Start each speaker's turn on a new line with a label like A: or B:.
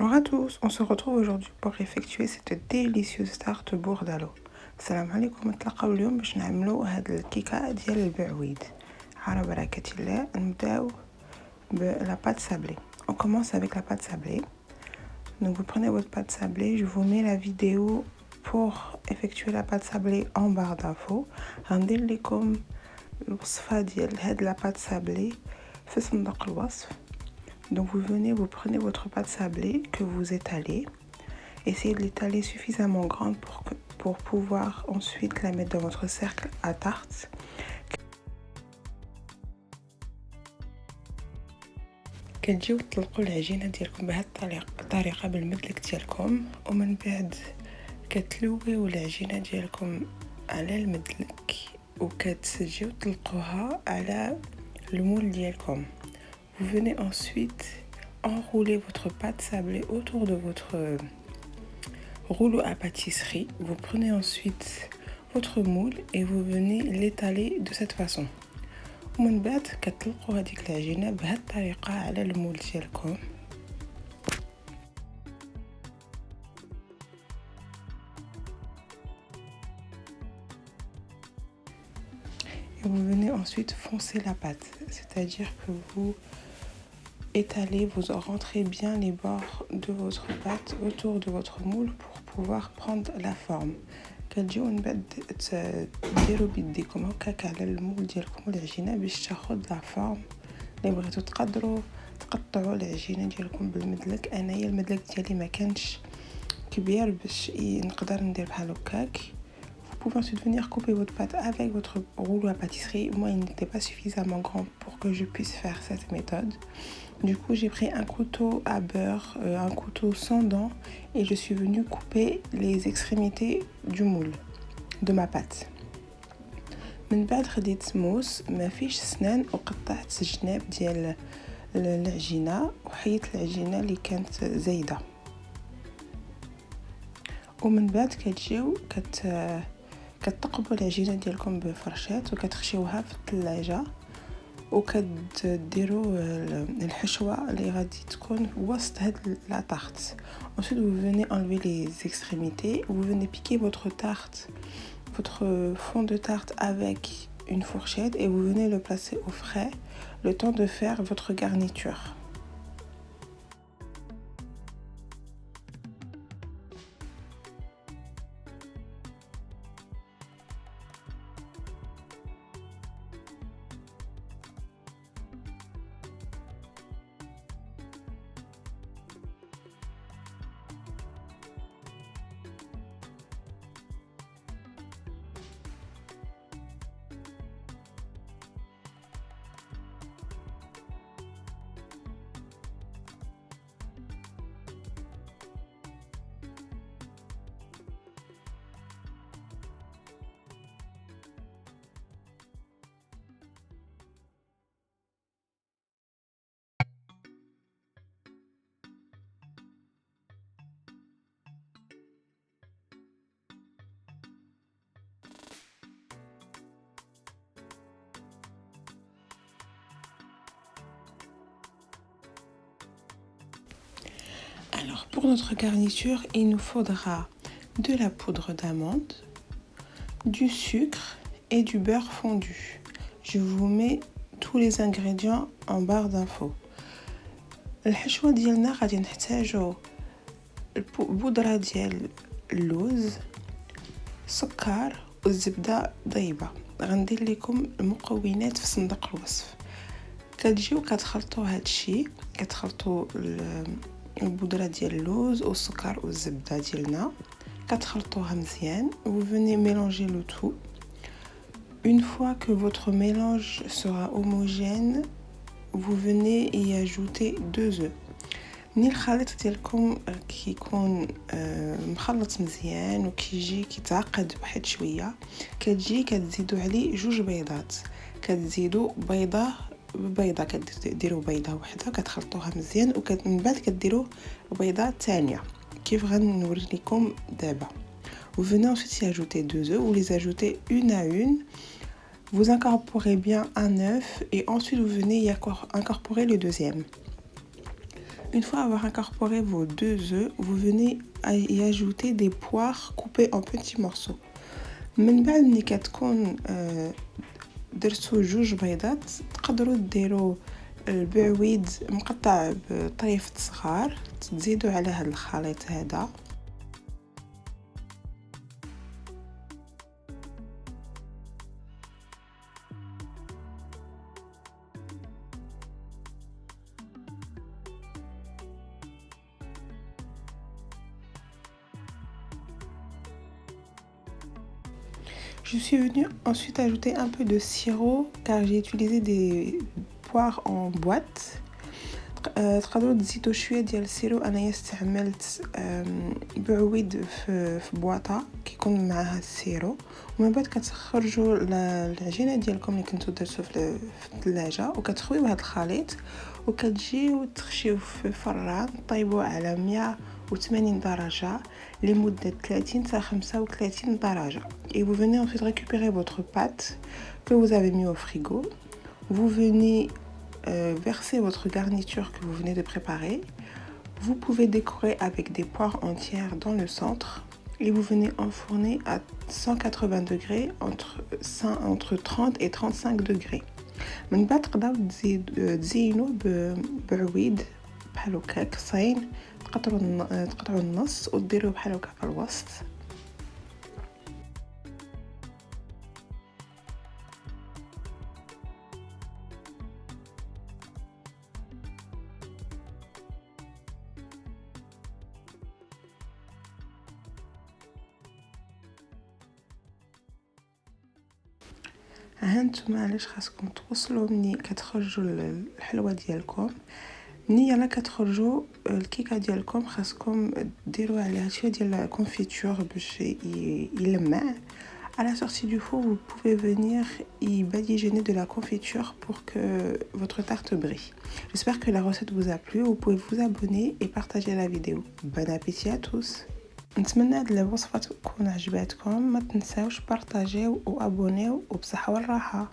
A: Bonjour à tous, on se retrouve aujourd'hui pour effectuer cette délicieuse tarte bordalo. السلام عليكم، نتلاقاو اليوم باش نعملو هاد الكيكه ديال البعويد. على بركة الله نبداو la pâte sablée. On commence avec la pâte sablée. Donc vous prenez votre pâte sablée, je vous mets la vidéo pour effectuer la pâte sablée en barre d'infos. غندير لكم الوصفه ديال هاد la pâte sablée في صندوق الوصف. Donc vous venez, vous prenez votre pâte sablée que vous étalez. Essayez de l'étaler suffisamment grande pour pouvoir ensuite la mettre dans votre cercle à tarte. كتجيو تطلقوا العجينه ديالكم بهذه الطريقه بالمدلك ديالكم، ومن بعد كتلويو العجينه ديالكم على المدلك وكتجيو تطلقوها على المول ديالكم. Vous venez ensuite enrouler votre pâte sablée autour de votre rouleau à pâtisserie. Vous prenez ensuite votre moule et vous venez l'étaler de cette façon. ومن بعد كتطلقوا هذيك العجينه بهذه الطريقه على المول ديالكم. Et vous venez ensuite foncer la pâte, c'est-à-dire que vous étalez, vous rentrez bien les bords de votre pâte autour de votre moule pour pouvoir prendre la forme. كتجيو من بعد ديروا بيديكم هكاك على المول ديالكم العجينه باش تاخذ لا فورم اللي بغيتو. تقدروا تقطعوا العجينه ديالكم بالمدلك. انايا المدلك ديالي ما كانش كبير باش نقدر ندير بحال هكاك. Vous pouvez ensuite venir couper votre pâte avec votre rouleau à pâtisserie. Moi, il n'était pas suffisamment grand pour que je puisse faire cette méthode. Du coup, j'ai pris un couteau à beurre, un couteau sans dents, et je suis venue couper les extrémités du moule de ma pâte. من بعد خديت موس ما فيش سنان وقطعت الجناب ديال العجينه وحيت العجينه اللي كانت زايده. ومن بعد كتجيو كتقبوا العجينه ديالكم بفرشات وكتخشيوها في الثلاجه وكديروا الحشوه اللي غادي تكون وسط هاد لا tarte. Ensuite vous venez enlever les extrémités, vous venez piquer votre tarte, votre fond de tarte avec une fourchette et vous venez le placer au frais le temps de faire votre garniture. Alors pour notre garniture, il nous faudra de la poudre d'amande, du sucre et du beurre fondu. Je vous mets tous les ingrédients en barre d'infos. الحشوة ديالنا غادي نحتاجو البودرة ديال اللوز، سكر والزبدة ضيبة. غندير لكم المكونات في صندوق الوصف. كتجيو كتخلطوا هادشي، كتخلطوا البودرة ديال اللوز والسكر والزبدة ديالنا، كتخلطوها مزيان. Vous venez mélanger le tout. Une fois que votre mélange sera homogène, vous venez y ajouter 2 œufs. ملي الخليط ديالكم كيكون مخلط مزيان وكيجي كيتعقد واحد شويه، كتزيدوا عليه 2 بيضات. كتزيدوا بيضه ببيضه، كديروا بيضه واحده كتخلطوها مزيان ومن بعد كديروا بيضه ثانيه كيف غنوري لكم دابا. Vous venez ensuite y ajouter 2 œufs, vous les ajoutez une à une. Vous incorporez bien un œuf et ensuite vous venez y incorporer le deuxième. Une fois avoir incorporé vos 2 œufs, vous venez y ajouter des poires coupées en petits morceaux. من بعد ملي كتكون درتو 2 بيضات تقدروا ديروا البعويد مقطع بطريفة صغار تزيدوا على هذا الخليط هذا. Je suis venue ensuite ajouter un peu de sirop car j'ai utilisé des poires en boîte. تقدروا تزيدوا شويه ديال السيرو. انايا استعملت بعويد في بواطه كيكون معها السيرو ومن بعد كتخرجوا العجينه ديالكم اللي كنتو درتو في الثلاجه وكتخويو هذا الخليط وكتجيو تخشيو في فران طيبوه على 180 درجه لمده 30 حتى 35 درجه. Et vous venez ensuite récupérer votre pâte que vous avez mis au frigo. Vous venez versez votre garniture que vous venez de préparer. Vous pouvez décorer avec des poires entières dans le centre et vous venez enfourner à 180 degrés entre 30 et 35 degrés. من بعد تقدروا تزينوا بعويد بحال هكا كصين تقطعوا النص وديروه بحال هكا في الوسط. هانتوما علاش خاصكم توصلوا ملي كتخرجوا الحلوه ديالكم. ملي يلا كتخرجوا الكيكه ديالكم خاصكم ديروا عليها شويه ديال الكونفيتور باش يلمع. À la sortie du four, vous pouvez venir y badigeonner de la confiture pour que votre tarte brille. J'espère que la recette vous a plu. Vous pouvez vous abonner et partager la vidéo. Bon appétit à tous. نتمنى هاد الوصفه تكون عجباتكم. ما تنساوش بارطاجيو وابونيو وبصحه والراحه.